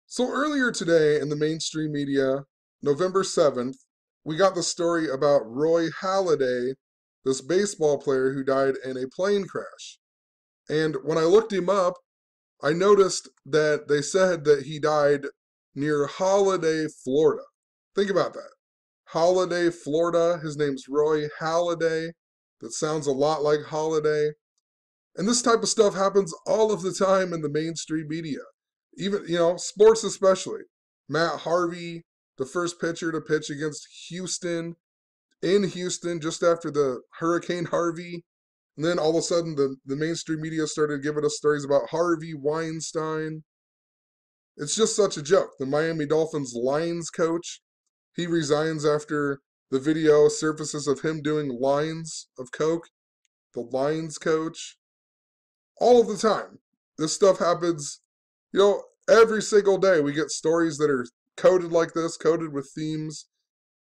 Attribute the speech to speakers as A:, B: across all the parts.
A: So earlier today in the mainstream media, November 7th, we got the story about Roy Halladay, this baseball player who died in a plane crash. And when I looked him up, I noticed that they said that he died near Holiday, Florida. Think about that. Holiday, Florida. His name's Roy Halladay. That sounds a lot like Holiday. And this type of stuff happens all of the time in the mainstream media. Even, sports especially. Matt Harvey, the first pitcher to pitch against Houston, in Houston just after the Hurricane Harvey. And then all of a sudden the mainstream media started giving us stories about Harvey Weinstein. It's just such a joke. The Miami Dolphins lines coach, he resigns after the video surfaces of him doing lines of coke. The lines coach. All of the time. This stuff happens, every single day. We get stories that are coded like this, coded with themes.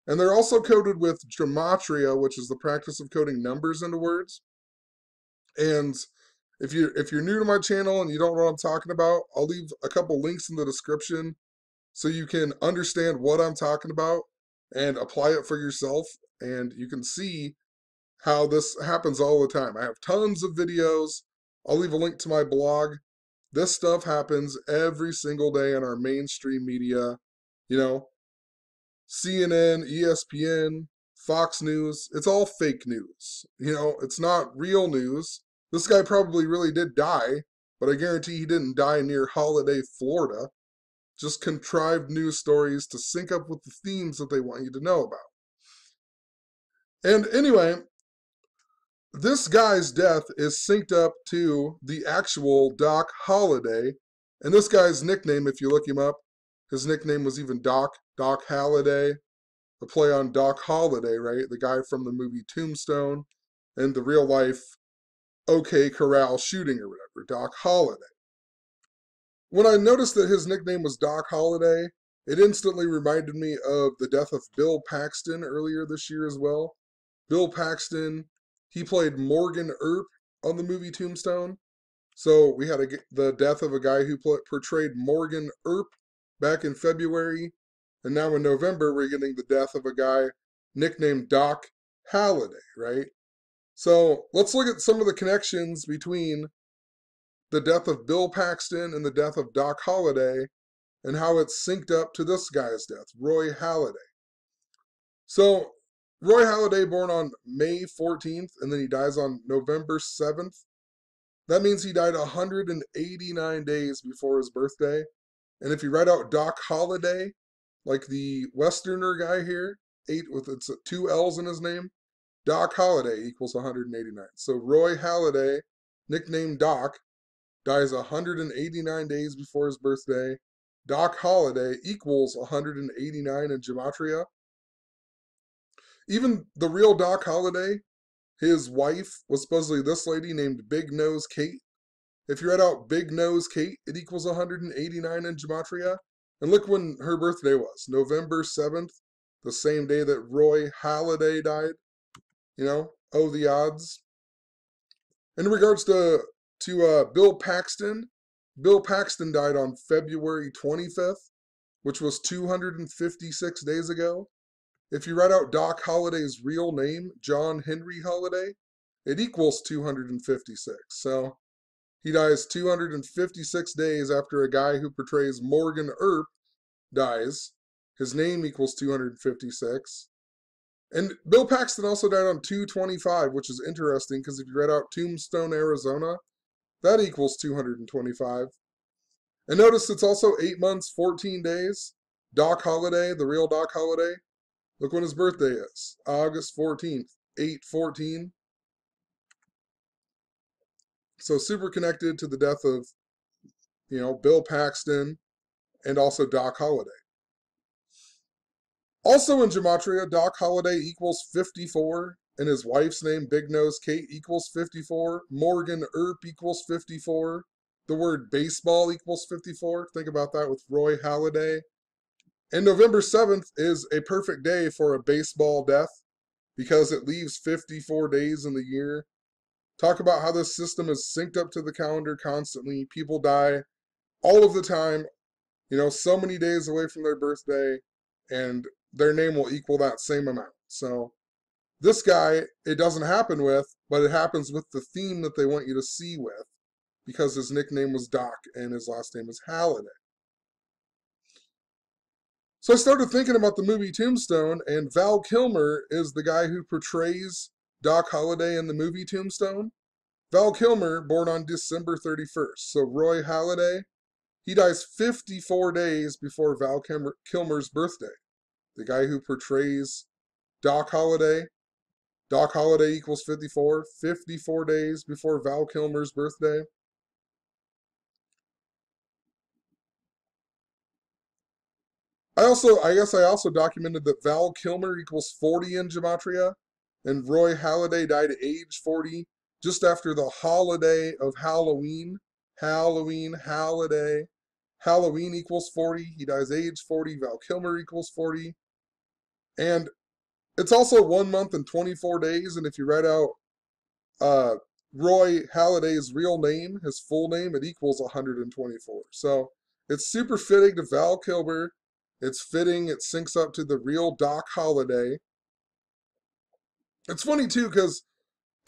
A: And they're also coded with gematria, which is the practice of coding numbers into words. And if you're new to my channel and you don't know what I'm talking about, I'll leave a couple links in the description so you can understand what I'm talking about and apply it for yourself. And you can see how this happens all the time. I have tons of videos. I'll leave a link to my blog. This stuff happens every single day in our mainstream media. You know, CNN, ESPN, Fox News, it's all fake news. It's not real news. This guy probably really did die, but I guarantee he didn't die near Holiday, Florida. Just contrived news stories to sync up with the themes that they want you to know about. And anyway, this guy's death is synced up to the actual Doc Holliday. And this guy's nickname, if you look him up, his nickname was even Doc Holliday. A play on Doc Holliday, right? The guy from the movie Tombstone and the real life OK Corral shooting or whatever, Doc Holliday. When I noticed that his nickname was Doc Holliday, it instantly reminded me of the death of Bill Paxton earlier this year as well. Bill Paxton, he played Morgan Earp on the movie Tombstone. So we had the death of a guy who portrayed Morgan Earp back in February. And now in November, we're getting the death of a guy nicknamed Doc Holliday, right? So let's look at some of the connections between the death of Bill Paxton and the death of Doc Holliday and how it's synced up to this guy's death, Roy Halladay. So Roy Halladay born on May 14th and then he dies on November 7th. That means he died 189 days before his birthday. And if you write out Doc Holliday, like the Westerner guy here, it's two L's in his name, Doc Holliday equals 189. So Roy Halladay, nicknamed Doc, dies 189 days before his birthday. Doc Holliday equals 189 in gematria. Even the real Doc Holliday, his wife was supposedly this lady named Big Nose Kate. If you write out Big Nose Kate, it equals 189 in gematria. And look when her birthday was, November 7th, the same day that Roy Halladay died. Oh, the odds. In regards to Bill Paxton died on February 25th, which was 256 days ago. If you write out Doc Holliday's real name, John Henry Holliday, it equals 256. So he dies 256 days after a guy who portrays Morgan Earp dies. His name equals 256. And Bill Paxton also died on 225, which is interesting because if you read out Tombstone, Arizona, that equals 225. And notice it's also 8 months, 14 days. Doc Holliday, the real Doc Holliday, look when his birthday is. August 14th, 8/14. So super connected to the death of, Bill Paxton and also Doc Holliday. Also in gematria, Doc Holliday equals 54, and his wife's name, Big Nose Kate, equals 54. Morgan Earp equals 54. The word baseball equals 54. Think about that with Roy Halladay. And November 7th is a perfect day for a baseball death because it leaves 54 days in the year. Talk about how this system is synced up to the calendar constantly. People die all of the time. so many days away from their birthday, and their name will equal that same amount. So this guy, it doesn't happen with, but it happens with the theme that they want you to see with, because his nickname was Doc and his last name is Halliday. So I started thinking about the movie Tombstone, and Val Kilmer is the guy who portrays Doc Holliday in the movie Tombstone. Val Kilmer, born on December 31st. So Roy Halladay, he dies 54 days before Val Kilmer's birthday. The guy who portrays Doc Holliday, Doc Holliday equals 54, 54 days before Val Kilmer's birthday. I guess I also documented that Val Kilmer equals 40 in Gematria, and Roy Halladay died at age 40, just after the holiday of Halloween. Halloween, Halladay. Halloween equals 40. He dies age 40. Val Kilmer equals 40. And it's also 1 month and 24 days, and if you write out uh, Roy Halladay's real name, his full name, it equals 124. So it's super fitting to Val Kilmer. It's fitting. It syncs up to the real Doc Holliday. It's funny too because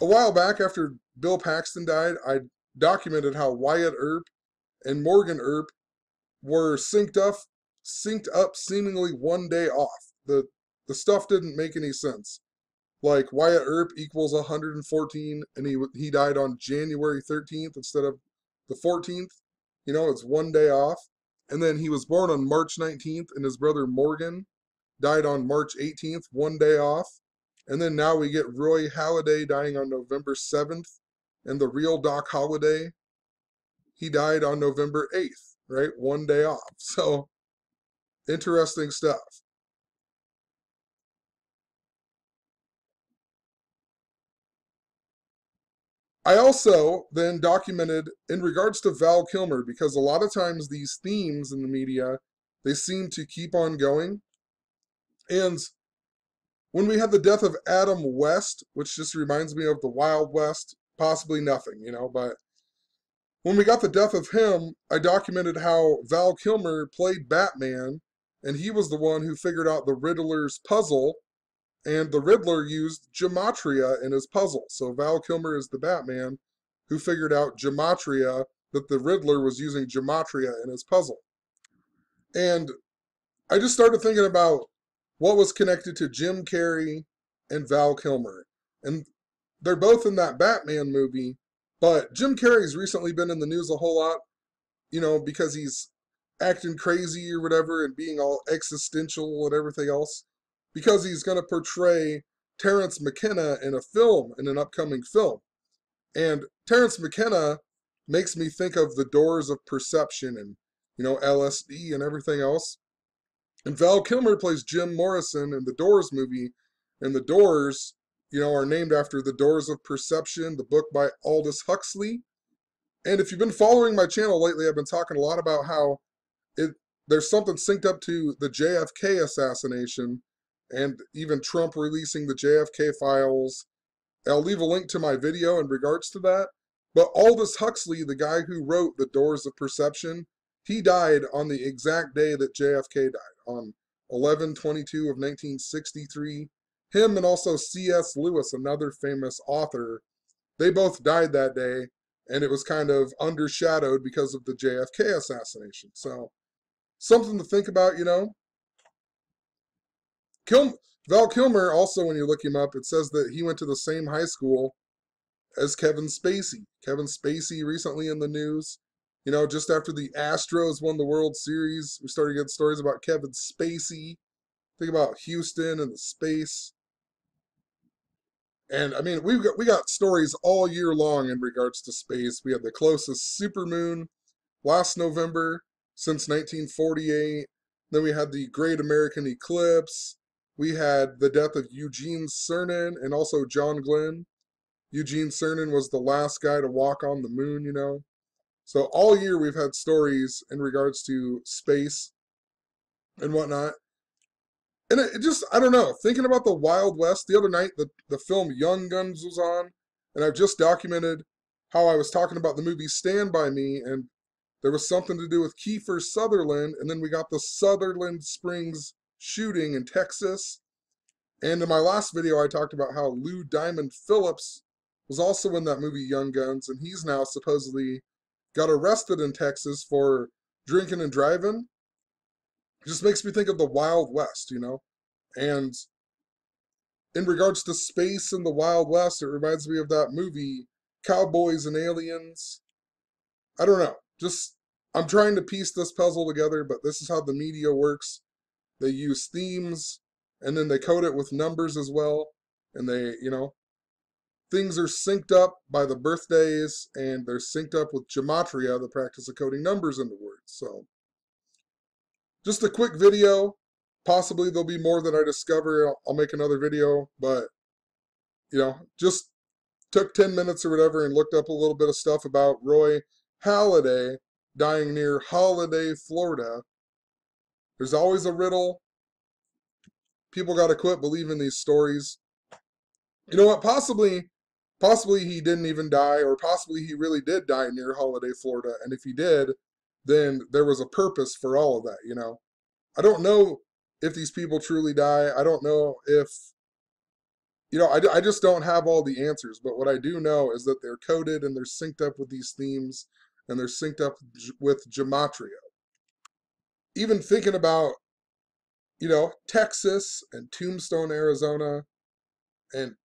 A: a while back after Bill Paxton died, I documented how Wyatt Earp and Morgan Earp were synced up seemingly 1 day off. The stuff didn't make any sense. Like Wyatt Earp equals 114, and he died on January 13th instead of the 14th. It's 1 day off. And then he was born on March 19th, and his brother Morgan died on March 18th, 1 day off. And then now we get Roy Halladay dying on November 7th, and the real Doc Holliday, he died on November 8th, right? 1 day off. So interesting stuff. I also then documented in regards to Val Kilmer, because a lot of times these themes in the media, they seem to keep on going. And when we had the death of Adam West, which just reminds me of the Wild West, possibly nothing, but when we got the death of him, I documented how Val Kilmer played Batman, and he was the one who figured out the Riddler's puzzle, and the Riddler used gematria in his puzzle. So Val Kilmer is the Batman who figured out gematria, that the Riddler was using gematria in his puzzle. And I just started thinking about what was connected to Jim Carrey and Val Kilmer. And they're both in that Batman movie, but Jim Carrey's recently been in the news a whole lot, because he's acting crazy or whatever and being all existential and everything else, because he's going to portray Terrence McKenna in a film, in an upcoming film. And Terrence McKenna makes me think of the Doors of Perception and, LSD and everything else. And Val Kilmer plays Jim Morrison in the Doors movie, and the Doors, are named after the Doors of Perception, the book by Aldous Huxley. And if you've been following my channel lately, I've been talking a lot about how it there's something synced up to the JFK assassination, and even Trump releasing the JFK files. I'll leave a link to my video in regards to that. But Aldous Huxley, the guy who wrote The Doors of Perception, he died on the exact day that JFK died, on 11/22 of 1963. Him and also C.S. Lewis, another famous author, they both died that day, and it was kind of undershadowed because of the JFK assassination. So, something to think about, Val Kilmer, also, when you look him up, it says that he went to the same high school as Kevin Spacey. Kevin Spacey recently in the news. Just after the Astros won the World Series, we started getting stories about Kevin Spacey. Think about Houston and the space. And I mean, we got stories all year long in regards to space. We had the closest supermoon last November since 1948. Then we had the Great American Eclipse. We had the death of Eugene Cernan and also John Glenn. Eugene Cernan was the last guy to walk on the moon. So all year we've had stories in regards to space and whatnot. And it just, I don't know, thinking about the Wild West, the other night the film Young Guns was on, and I've just documented how I was talking about the movie Stand By Me, and there was something to do with Kiefer Sutherland, and then we got the Sutherland Springs shooting in Texas. And in my last video, I talked about how Lou Diamond Phillips was also in that movie Young Guns, and he's now supposedly got arrested in Texas for drinking and driving. It just makes me think of the Wild West, you know? And in regards to space in the Wild West, it reminds me of that movie, Cowboys and Aliens. I don't know. Just, I'm trying to piece this puzzle together, but this is how the media works. They use themes, and then they code it with numbers as well. And they, you know, things are synced up by the birthdays, and they're synced up with gematria, the practice of coding numbers into words. So, just a quick video. Possibly there'll be more that I discover. I'll make another video, but, you know, just took 10 minutes or whatever and looked up a little bit of stuff about Roy Halladay dying near Holiday, Florida. There's always a riddle. People got to quit believing these stories. You know what? Possibly he didn't even die, or possibly he really did die near Holiday, Florida. And if he did, then there was a purpose for all of that, you know? I don't know if these people truly die. I don't know if, you know, I just don't have all the answers. But what I do know is that they're coded and they're synced up with these themes and they're synced up with gematria. Even thinking about, you know, Texas and Tombstone, Arizona, and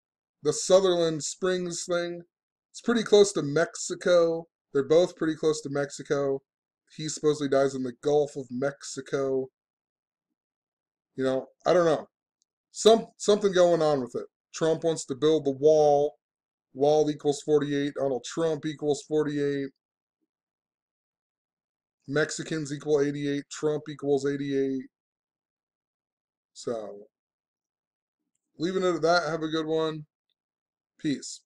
A: the Sutherland Springs thing, it's pretty close to Mexico. They're both pretty close to Mexico. He supposedly dies in the Gulf of Mexico. You know, I don't know. Something going on with it. Trump wants to build the wall. Wall equals 48. Donald Trump equals 48. Mexicans equal 88. Trump equals 88. So, leaving it at that. Have a good one. Peace.